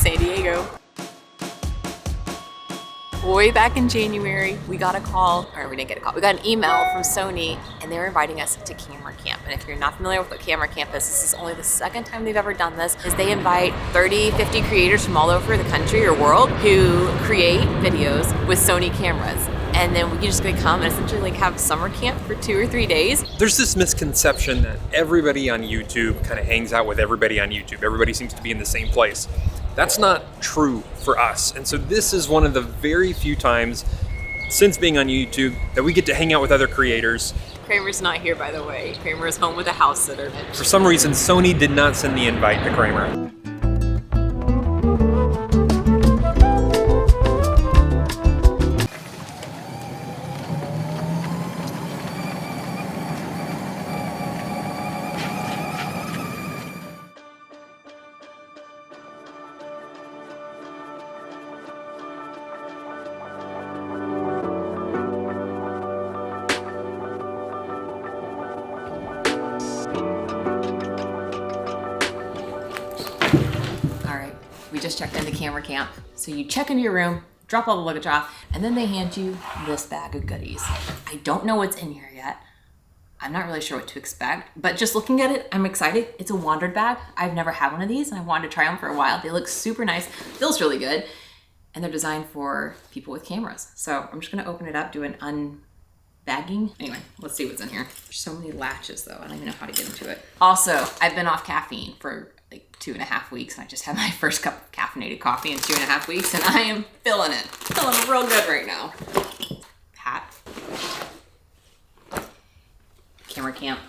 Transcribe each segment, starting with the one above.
San Diego. Way back in January, we got a call, or we didn't get a call, we got an email from Sony and they were inviting us to Camera Camp. And if you're not familiar with what Camera Camp is, this is only the second time they've ever done this, is they invite 30, 50 creators from all over the country or world who create videos with Sony cameras. And then we just gonna come and essentially like have summer camp for 2 or 3 days. There's this misconception that everybody on YouTube kind of hangs out with everybody on YouTube. Everybody seems to be in the same place. That's not true for us. And so this is one of the very few times since being on YouTube that we get to hang out with other creators. Kramer's not here, by the way. Kramer is home with a house sitter. For some reason, Sony did not send the invite to Kramer. We just checked into Camera Camp. So you check into your room, drop all the luggage off, and then they hand you this bag of goodies. I don't know what's in here yet. I'm not really sure what to expect, but just looking at it, I'm excited. It's a Wandered bag. I've never had one of these and I wanted to try them for a while. They look super nice, feels really good, and they're designed for people with cameras. So I'm just gonna open it up, do an unbagging. Anyway, let's see what's in here. There's so many latches though, I don't even know how to get into it. Also, I've been off caffeine for like 2.5 weeks, and I just had my first cup of caffeinated coffee in 2.5 weeks, and I am feeling it. Feeling real good right now. Hat. Camera Camp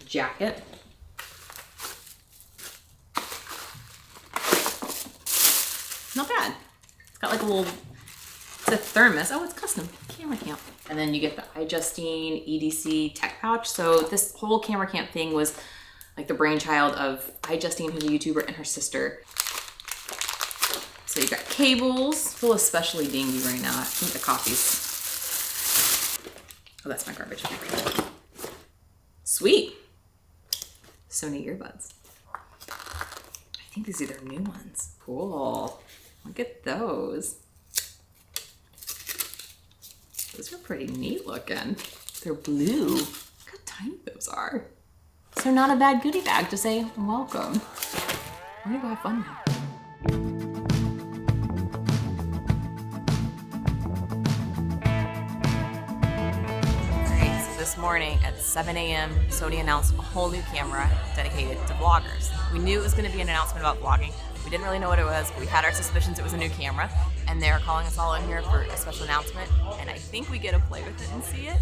jacket. Not bad. It's got like a little, it's a thermos. Oh, it's custom. Camera Camp. And then you get the iJustine EDC tech pouch. So this whole Camera Camp thing was like the brainchild of iJustine, who's a YouTuber, and her sister. So you got cables. I feel especially dingy right now. I think the coffee's, oh, that's my garbage. Sweet. Sony earbuds. I think these are their new ones. Cool. Look at those. Those are pretty neat looking. They're blue. Look how tiny those are. So not a bad goodie bag to say welcome. I'm gonna go have fun now. Alright, so this morning at 7 a.m. Sony announced a whole new camera dedicated to vloggers. We knew it was gonna be an announcement about vlogging. We didn't really know what it was, but we had our suspicions it was a new camera, and they're calling us all in here for a special announcement, and I think we get to play with it and see it.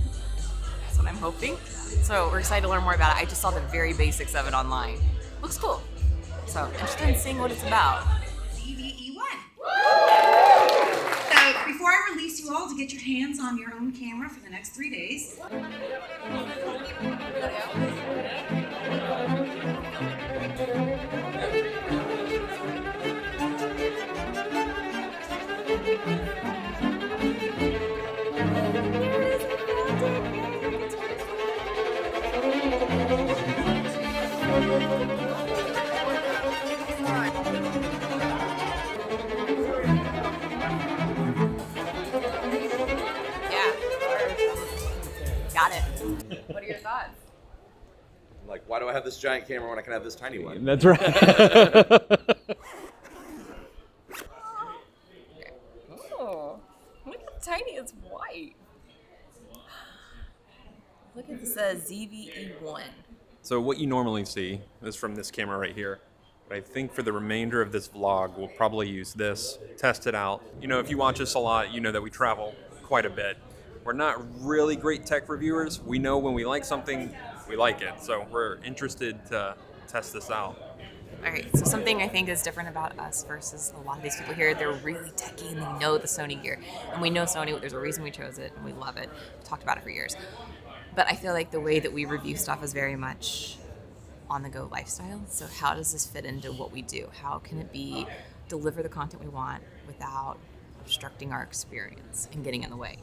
That's what I'm hoping. So we're excited to learn more about it. I just saw the very basics of it online. Looks cool. So interested in seeing what it's about. ZV-E1. So before I release you all to get your hands on your own camera for the next 3 days. Got it. What are your thoughts? Like, why do I have this giant camera when I can have this tiny one? That's right. Oh, look how tiny it's white. Look at this ZV-E1. So what you normally see is from this camera right here. But I think for the remainder of this vlog, we'll probably use this, test it out. You know, if you watch us a lot, you know that we travel quite a bit. We're not really great tech reviewers. We know when we like something, we like it. So we're interested to test this out. All right, so something I think is different about us versus a lot of these people here, they're really techie and they know the Sony gear. And we know Sony, there's a reason we chose it and we love it. We've talked about it for years. But I feel like the way that we review stuff is very much on-the-go lifestyle. So how does this fit into what we do? How can it be deliver the content we want without obstructing our experience and getting in the way?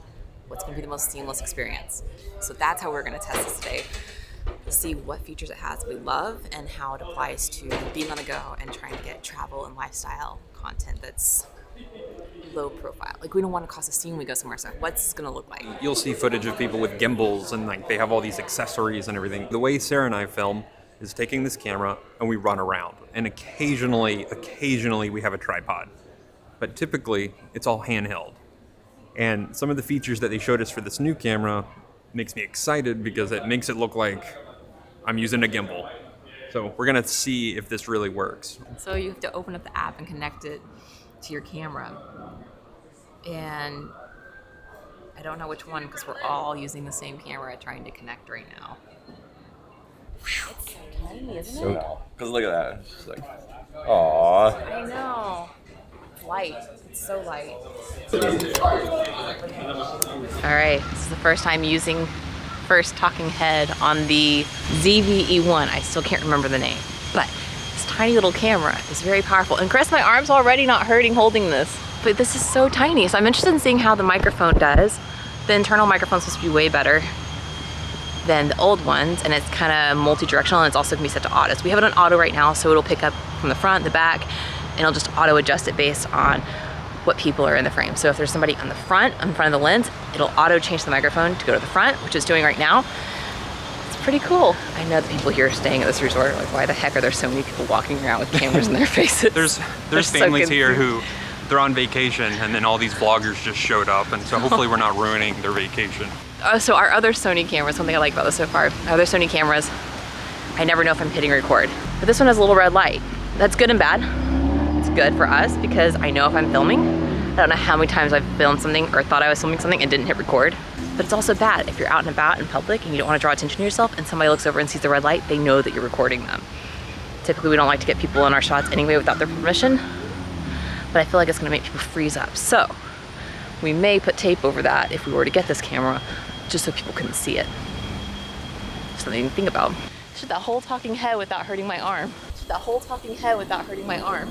What's going to be the most seamless experience? So that's how we're going to test this today. see what features it has that we love and how it applies to being on the go and trying to get travel and lifestyle content that's low profile. Like, we don't want to cause a scene when we go somewhere, so what's this gonna look like? You'll see footage of people with gimbals and like they have all these accessories and everything. The way Sarah and I film is taking this camera and we run around, and occasionally we have a tripod, but typically it's all handheld. And some of the features that they showed us for this new camera makes me excited because it makes it look like I'm using a gimbal. So we're gonna see if this really works. So you have to open up the app and connect it to your camera. And I don't know which one because we're all using the same camera trying to connect right now. It's so tiny, isn't it? So, because look at that. It's just like, aww. I know. Light. It's so light. All right, this is the first time using first talking head on the ZV-E1. I still can't remember the name, but this tiny little camera is very powerful. And Chris, my arm's already not hurting holding this, but this is so tiny. So I'm interested in seeing how the microphone does. The internal microphone's supposed to be way better than the old ones, and it's kind of multi-directional, and it's also gonna be set to auto. So we have it on auto right now, so it'll pick up from the front, the back, and it'll just auto adjust it based on what people are in the frame. So if there's somebody on the front, in front of the lens, it'll auto change the microphone to go to the front, which it's doing right now. It's pretty cool. I know the people here staying at this resort are like, why the heck are there so many people walking around with cameras in their faces? There's families here who they're on vacation, and then all these vloggers just showed up, and so hopefully we're not ruining their vacation. So our other Sony cameras, something I like about this so far, our other Sony cameras, I never know if I'm hitting record. But this one has a little red light. That's good and bad. It's good for us because I know if I'm filming. I don't know how many times I've filmed something or thought I was filming something and didn't hit record. But it's also bad if you're out and about in public and you don't want to draw attention to yourself and somebody looks over and sees the red light, they know that you're recording them. Typically we don't like to get people in our shots anyway without their permission, but I feel like it's gonna make people freeze up. So we may put tape over that if we were to get this camera, just so people couldn't see it. Something to think about. Should that whole talking head without hurting my arm. That whole talking head without hurting my arm.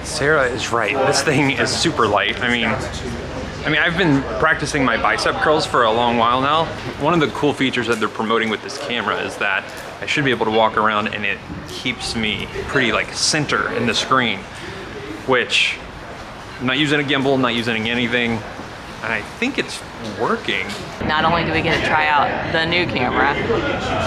Sarah is right. This thing is super light. I mean, I've been practicing my bicep curls for a long while now. One of the cool features that they're promoting with this camera is that I should be able to walk around and it keeps me pretty like center in the screen, which I'm not using a gimbal, not using anything, and I think it's working. Not only do we get to try out the new camera,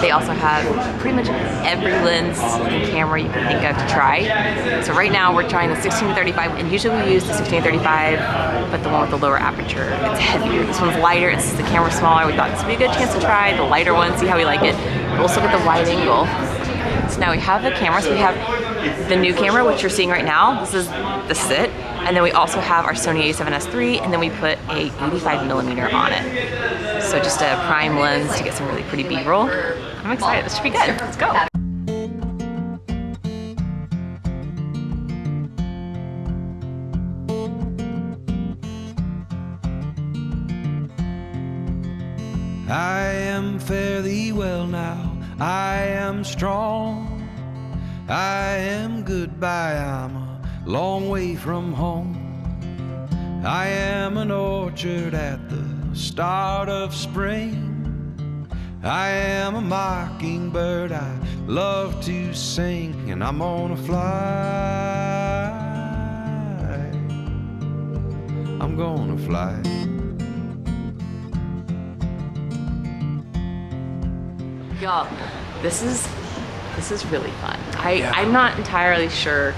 they also have pretty much every lens and camera you can think of to try. So right now we're trying the 16-35, and usually we use the 16-35, but the one with the lower aperture, it's heavier. This one's lighter, and since the camera's smaller, we thought this would be a good chance to try the lighter one, see how we like it. We'll also get the wide angle. So now we have the camera, so we have the new camera, which you're seeing right now. This is the sit. And then we also have our Sony a7S III, and then we put a 85mm on it. So just a prime lens to get some really pretty B-roll. I'm excited, this should be good, let's go. I am fairly well now, I am strong, I am goodbye, I'm a long way from home. I am an orchard at the start of spring. I am a mockingbird, I love to sing, and I'm gonna fly. I'm gonna fly. Y'all, this is really fun. I'm not entirely sure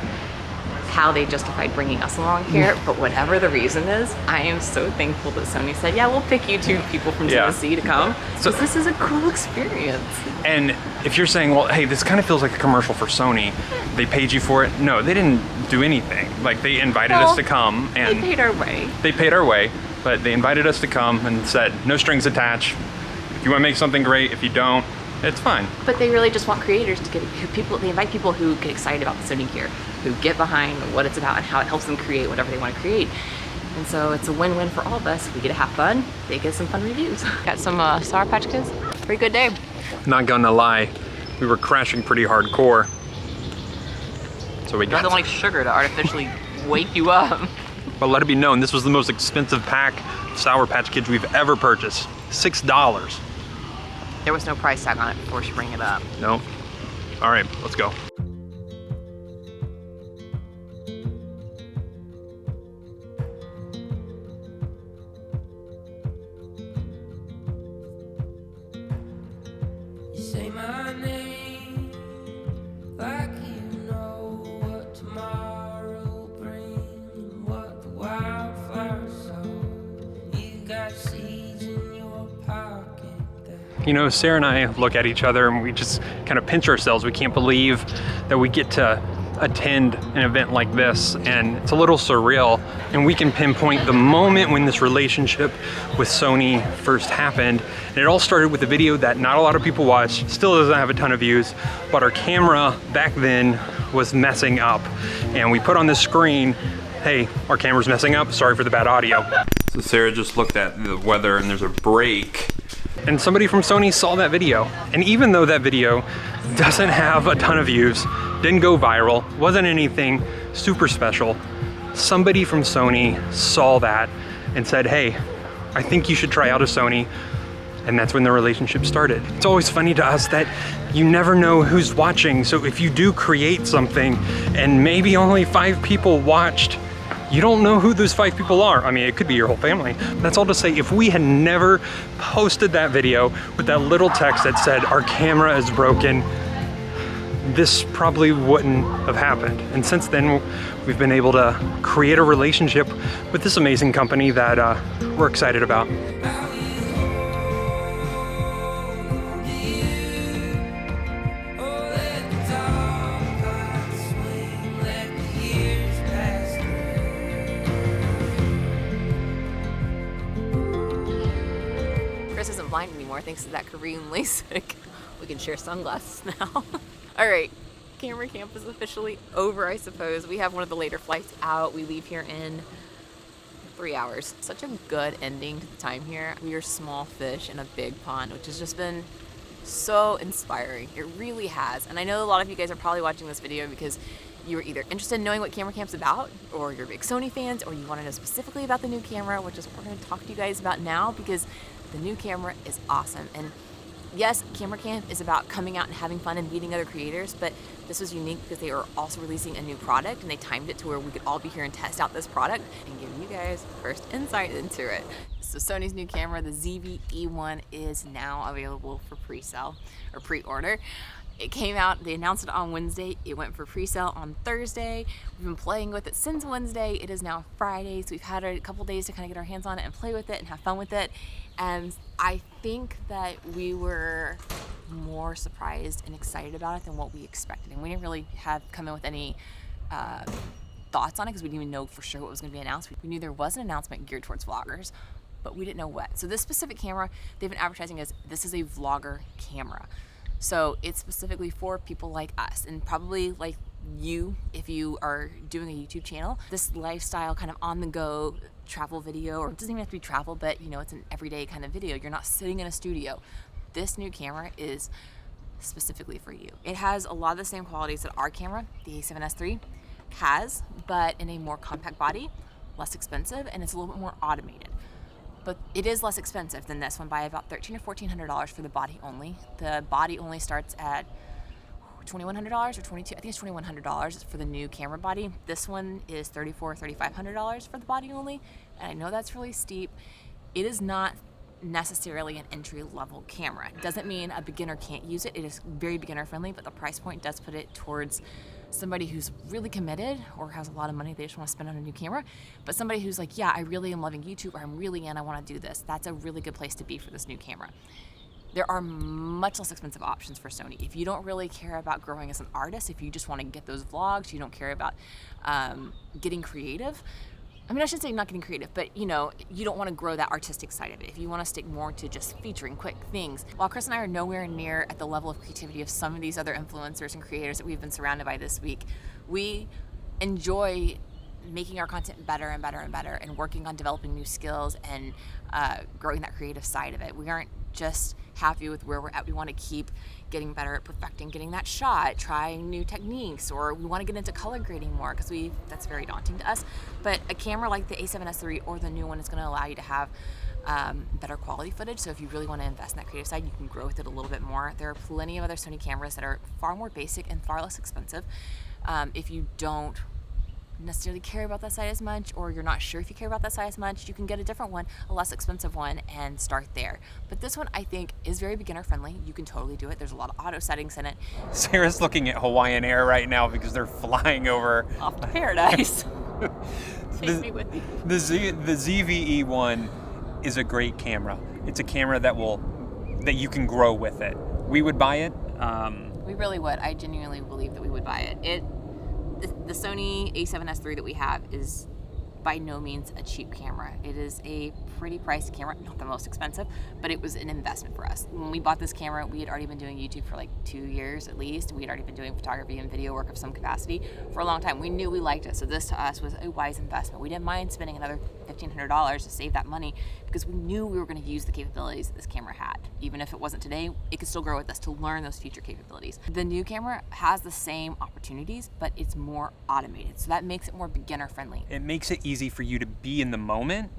how they justified bringing us along here, but whatever the reason is, I am so thankful that Sony said, yeah, we'll pick you two people from Tennessee to come. So this is a cool experience. And if you're saying, well, hey, this kind of feels like a commercial for Sony, they paid you for it. No, they didn't do anything. Like, they invited us to come, and they paid our way. They paid our way, but they invited us to come and said, no strings attached. If you want to make something great, if you don't, it's fine. But they really just want creators to they invite people who get excited about the Sony Gear, who get behind what it's about and how it helps them create whatever they want to create. And so it's a win-win for all of us. We get to have fun, they get some fun reviews. Got some Sour Patch Kids. Pretty good day. Not gonna lie, we were crashing pretty hardcore. So we got Nothing like sugar to artificially wake you up. But let it be known, this was the most expensive pack of Sour Patch Kids we've ever purchased. $6. There was no price tag on it before she bring it up. No. All right, let's go. You say my name like you know what tomorrow brings and what the wildflowers sow. You got seeds in your pocket that You know, Sarah and I look at each other and we just kind of pinch ourselves. We can't believe that we get to attend an event like this, and it's a little surreal. And we can pinpoint the moment when this relationship with Sony first happened. And it all started with a video that not a lot of people watched, still doesn't have a ton of views, but our camera back then was messing up. And we put on the screen, hey, our camera's messing up, sorry for the bad audio. So Sarah just looked at the weather and there's a break. And somebody from Sony saw that video. And even though that video doesn't have a ton of views, didn't go viral, wasn't anything super special, somebody from Sony saw that and said, hey, I think you should try out a Sony. And that's when the relationship started. It's always funny to us that you never know who's watching. So if you do create something and maybe only 5 people watched, you don't know who those 5 people are. I mean, it could be your whole family. That's all to say, if we had never posted that video with that little text that said, our camera is broken, this probably wouldn't have happened. And since then, we've been able to create a relationship with this amazing company that we're excited about. Chris isn't blind anymore thanks to that Korean LASIK. We can share sunglasses now. All right, Camera Camp is officially over, I suppose. We have one of the later flights out. We leave here in 3 hours. Such a good ending to the time here. We are small fish in a big pond, which has just been so inspiring. It really has. And I know a lot of you guys are probably watching this video because you were either interested in knowing what Camera Camp's about, or you're big Sony fans, or you want to know specifically about the new camera, which is what we're going to talk to you guys about now, because the new camera is awesome. And yes, Camera Camp is about coming out and having fun and meeting other creators, but this was unique because they are also releasing a new product, and they timed it to where we could all be here and test out this product and give you guys first insight into it. So Sony's new camera, the ZV-E1, is now available for pre-sale or pre-order. It came out, they announced it on Wednesday, it went for pre-sale on Thursday. We've been playing with it since Wednesday. It is now Friday, so we've had a couple days to kind of get our hands on it and play with it and have fun with it. And I think that we were more surprised and excited about it than what we expected. And we didn't really come in with any thoughts on it because we didn't even know for sure what was going to be announced. We knew there was an announcement geared towards vloggers, but we didn't know what. So this specific camera, they've been advertising as this is a vlogger camera. So it's specifically for people like us, and probably like you if you are doing a YouTube channel. This lifestyle kind of on the go travel video, or it doesn't even have to be travel, but you know, it's an everyday kind of video. You're not sitting in a studio. This new camera is specifically for you. It has a lot of the same qualities that our camera, the A7S III, has, but in a more compact body, less expensive, and it's a little bit more automated. But it is less expensive than this one by about $1,300 or $1,400 for the body only. The body only starts at $2,100 or $2,200. I think it's $2,100 for the new camera body. This one is $3,400 or $3,500 for the body only. And I know that's really steep. It is not necessarily an entry-level camera. It doesn't mean a beginner can't use it. It is very beginner friendly, but the price point does put it towards somebody who's really committed or has a lot of money they just want to spend on a new camera, but somebody who's like, yeah, I really am loving YouTube, or I'm really in, I want to do this. That's a really good place to be for this new camera. There are much less expensive options for Sony. If you don't really care about growing as an artist, if you just want to get those vlogs, you don't care about getting creative. I mean, I shouldn't say not getting creative, but you know, you don't want to grow that artistic side of it. If you want to stick more to just featuring quick things. While Chris and I are nowhere near at the level of creativity of some of these other influencers and creators that we've been surrounded by this week, we enjoy making our content better and better and better, and working on developing new skills and growing that creative side of it. We aren't just happy with where we're at. We want to keep getting better at perfecting, getting that shot, trying new techniques, or we want to get into color grading more because that's very daunting to us. But a camera like the A7S III or the new one is going to allow you to have better quality footage. So if you really want to invest in that creative side, you can grow with it a little bit more. There are plenty of other Sony cameras that are far more basic and far less expensive. If you don't necessarily care about that side as much, or you're not sure if you care about that side as much, you can get a different one, a less expensive one, and start there. But this one I think is very beginner friendly. You can totally do it. There's a lot of auto settings in it. Sarah's looking at Hawaiian Air right now because they're flying over Off to paradise. Take me with you. The ZV-E1 is a great camera. It's a camera that you can grow with it. We would buy it. We really would. I genuinely believe that we would buy it. The Sony A7S III that we have is by no means a cheap camera. It is a pretty priced camera, not the most expensive, but it was an investment for us. When we bought this camera, we had already been doing YouTube for like 2 years at least. We had already been doing photography and video work of some capacity for a long time. We knew we liked it, so this to us was a wise investment. We didn't mind spending another $1,500 to save that money because we knew we were going to use the capabilities that this camera had. Even if it wasn't today, it could still grow with us to learn those future capabilities. The new camera has the same opportunities, but it's more automated, so that makes it more beginner friendly. It makes it easy for you to be in the moment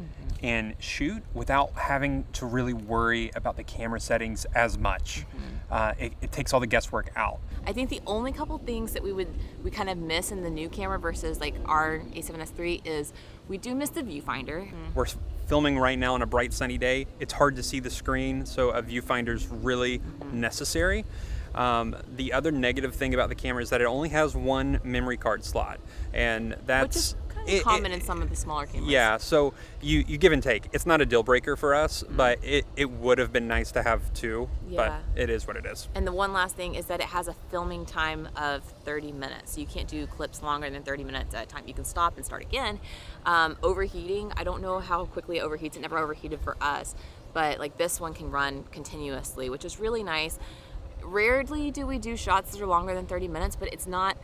and shoot without having to really worry about the camera settings as much. It takes all the guesswork out. I think the only couple things that we kind of miss in the new camera versus like our A7S III is we do miss the viewfinder. We're filming right now on a bright sunny day. It's hard to see the screen, so a viewfinder's really necessary. The other negative thing about the camera is that it only has one memory card slot, and that's Which is kind of common in some of the smaller cameras. Yeah, so you give and take. It's not a deal breaker for us, but it would have been nice to have two, but it is what it is. And the one last thing is that it has a filming time of 30 minutes. So you can't do clips longer than 30 minutes at a time. You can stop and start again. Overheating, I don't know how quickly it overheats. It never overheated for us, but like this one can run continuously, which is really nice. Rarely do we do shots that are longer than 30 minutes, but it's not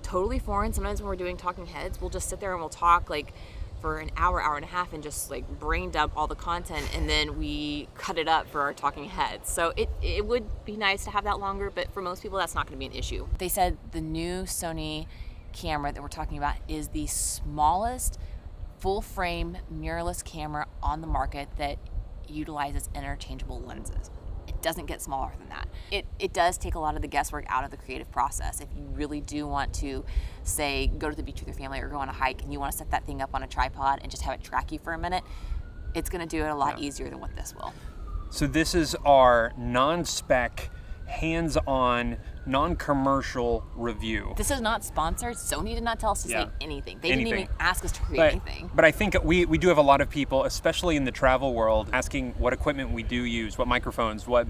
totally foreign. Sometimes when we're doing talking heads, we'll just sit there and we'll talk like for an hour, hour and a half, and just like brain dump all the content, and then we cut it up for our talking heads. So it would be nice to have that longer, but for most people that's not going to be an issue. They said the new Sony camera that we're talking about is the smallest full frame mirrorless camera on the market that utilizes interchangeable lenses. It doesn't get smaller than that. It does take a lot of the guesswork out of the creative process. If you really do want to, say, go to the beach with your family or go on a hike and you want to set that thing up on a tripod and just have it track you for a minute, it's going to do it a lot easier than what this will. So this is our non-spec, hands-on, non-commercial review. This is not sponsored. Sony did not tell us to say anything. They didn't even ask us to create anything. But I think we do have a lot of people, especially in the travel world, asking what equipment we do use, what microphones, what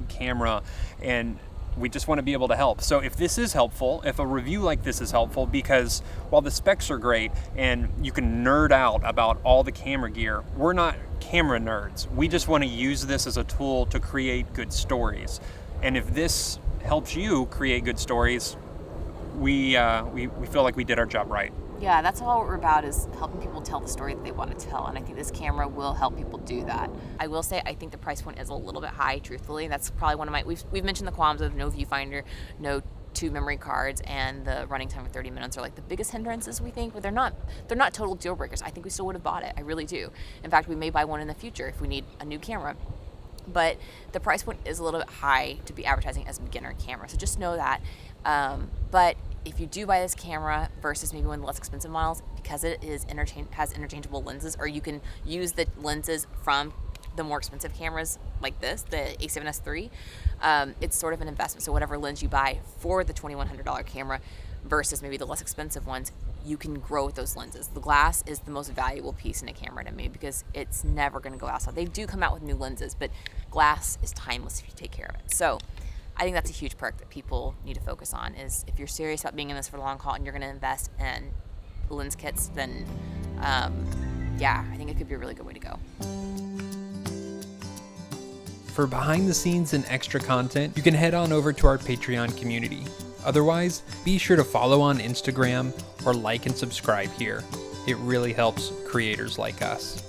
camera, and we just want to be able to help. So if this is helpful, if a review like this is helpful, because while the specs are great and you can nerd out about all the camera gear, we're not camera nerds. We just want to use this as a tool to create good stories. And if this helps you create good stories, we feel like we did our job right. Yeah, that's all we're about, is helping people tell the story that they want to tell, and I think this camera will help people do that. I will say I think the price point is a little bit high, truthfully. That's probably one of my, we've mentioned the qualms of no viewfinder, no 2 memory cards, and the running time of 30 minutes are like the biggest hindrances, we think, but they're not total deal breakers. I think we still would have bought it. I really do. In fact, we may buy one in the future if we need a new camera. But the price point is a little bit high to be advertising as a beginner camera, so just know that. But if you do buy this camera versus maybe one of the less expensive models, because it is has interchangeable lenses, or you can use the lenses from the more expensive cameras like this, the A7S III, it's sort of an investment. So whatever lens you buy for the $2,100 camera versus maybe the less expensive ones, you can grow with those lenses. The glass is the most valuable piece in a camera to me because it's never going to go outside. They do come out with new lenses, but glass is timeless if you take care of it. So I think that's a huge perk that people need to focus on, is if you're serious about being in this for the long haul and you're going to invest in lens kits, then yeah, I think it could be a really good way to go. For behind the scenes and extra content, you can head on over to our Patreon community. Otherwise, be sure to follow on Instagram or like and subscribe here. It really helps creators like us.